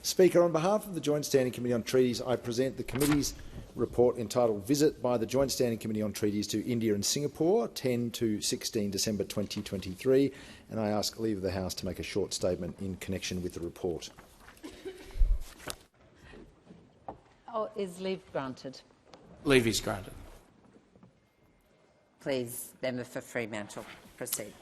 Speaker, on behalf of the Joint Standing Committee on Treaties, I present the committee's report entitled Visit by the Joint Standing Committee on Treaties to India and Singapore, 10 to 16 December 2023, and I ask leave of the House to make a short statement in connection with the report. Is leave granted? Leave is granted. Please, Member for Fremantle, proceed.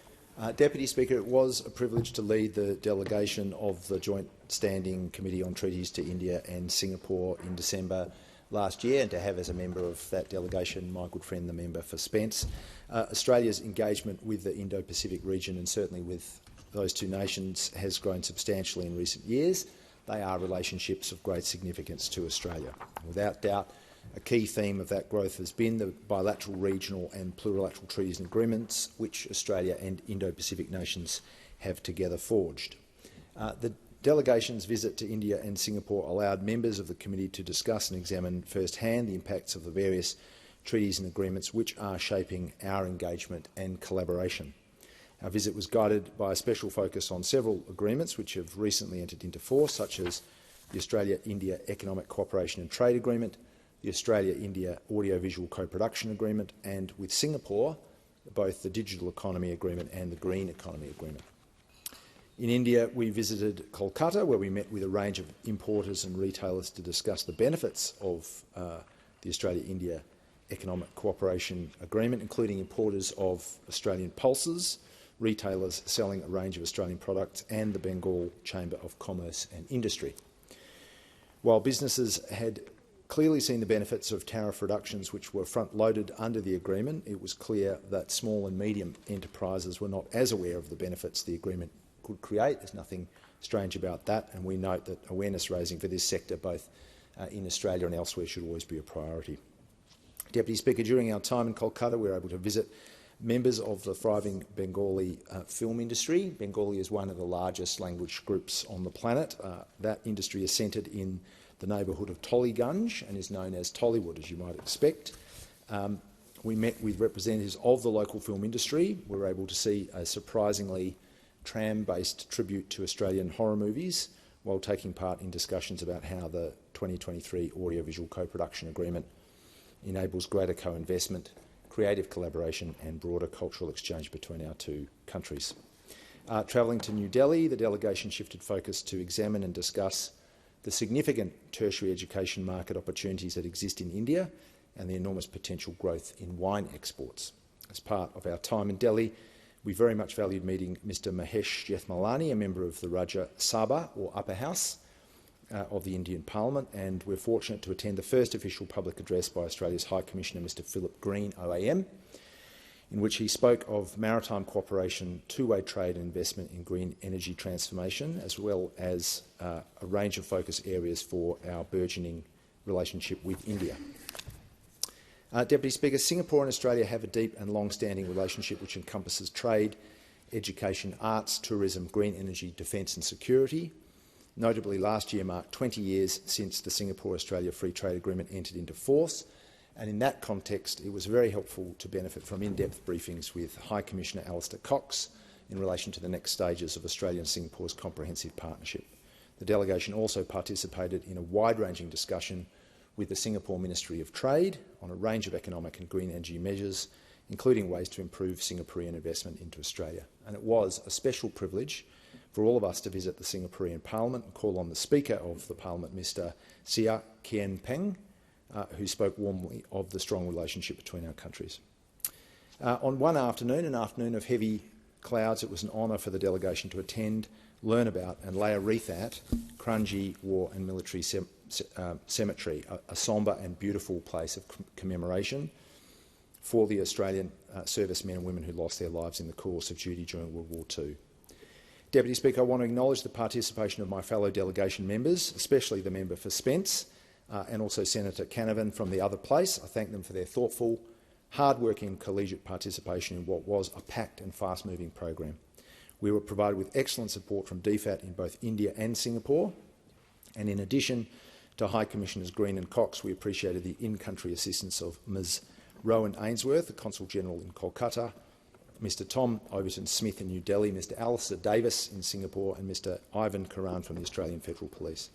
Deputy Speaker, it was a privilege to lead the delegation of the Joint Standing Committee on Treaties to India and Singapore in December last year, and to have as a member of that delegation my good friend, the member for Spence. Australia's engagement with the Indo-Pacific region, and certainly with those two nations, has grown substantially in recent years. They are relationships of great significance to Australia. Without doubt, a key theme of that growth has been the bilateral, regional and plurilateral treaties and agreements which Australia and Indo-Pacific nations have together forged. The delegation's visit to India and Singapore allowed members of the committee to discuss and examine firsthand the impacts of the various treaties and agreements which are shaping our engagement and collaboration. Our visit was guided by a special focus on several agreements which have recently entered into force, such as the Australia-India Economic Cooperation and Trade Agreement, the Australia-India Audiovisual Co-Production Agreement, and with Singapore, both the Digital Economy Agreement and the Green Economy Agreement. In India, we visited Kolkata, where we met with a range of importers and retailers to discuss the benefits of the Australia-India Economic Cooperation Agreement, including importers of Australian pulses, retailers selling a range of Australian products, and the Bengal Chamber of Commerce and Industry. While businesses had clearly seen the benefits of tariff reductions which were front-loaded under the agreement, it was clear that small and medium enterprises were not as aware of the benefits the agreement could create. There's nothing strange about that, and we note that awareness raising for this sector, both in Australia and elsewhere, should always be a priority. Deputy Speaker, during our time in Kolkata, we were able to visit members of the thriving Bengali film industry. Bengali is one of the largest language groups on the planet. That industry is centred in the neighbourhood of Tollygunge and is known as Tollywood, as you might expect. We met with representatives of the local film industry. We were able to see a surprisingly tram-based tribute to Australian horror movies, while taking part in discussions about how the 2023 Audiovisual Co-Production Agreement enables greater co-investment, creative collaboration and broader cultural exchange between our two countries. Travelling to New Delhi, the delegation shifted focus to examine and discuss the significant tertiary education market opportunities that exist in India and the enormous potential growth in wine exports. As part of our time in Delhi, we very much valued meeting Mr Mahesh Jethmalani, a member of the Rajya Sabha, or Upper House, of the Indian Parliament, and we're fortunate to attend the first official public address by Australia's High Commissioner, Mr Philip Green, OAM, in which he spoke of maritime cooperation, two-way trade and investment in green energy transformation, as well as a range of focus areas for our burgeoning relationship with India. Deputy Speaker, Singapore and Australia have a deep and long-standing relationship which encompasses trade, education, arts, tourism, green energy, defence and security. Notably, last year marked 20 years since the Singapore-Australia Free Trade Agreement entered into force, and in that context it was very helpful to benefit from in-depth briefings with High Commissioner Alistair Cox in relation to the next stages of Australia and Singapore's comprehensive partnership. The delegation also participated in a wide-ranging discussion with the Singapore Ministry of Trade on a range of economic and green energy measures, including ways to improve Singaporean investment into Australia. And it was a special privilege for all of us to visit the Singaporean Parliament and call on the Speaker of the Parliament, Mr Sia Kien Peng, who spoke warmly of the strong relationship between our countries. On one afternoon, an afternoon of heavy clouds, it was an honour for the delegation to attend, learn about and lay a wreath at Kranji War and Military Cemetery, a sombre and beautiful place of commemoration for the Australian servicemen and women who lost their lives in the course of duty during World War II. Deputy Speaker, I want to acknowledge the participation of my fellow delegation members, especially the member for Spence, and also Senator Canavan from the other place. I thank them for their thoughtful, hard-working collegiate participation in what was a packed and fast-moving program. We were provided with excellent support from DFAT in both India and Singapore, and in addition to High Commissioners Green and Cox, we appreciated the in-country assistance of Ms Rowan Ainsworth, the Consul General in Kolkata, Mr Tom Overton-Smith in New Delhi, Mr Alistair Davis in Singapore and Mr Ivan Karan from the Australian Federal Police.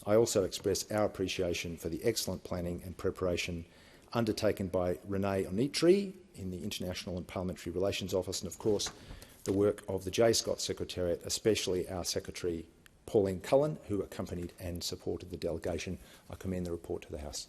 I also express our appreciation for the excellent planning and preparation undertaken by Renee Onitri in the International and Parliamentary Relations Office and, of course, the work of the J. Scott Secretariat, especially our Secretary Pauline Cullen, who accompanied and supported the delegation. I commend the report to the House.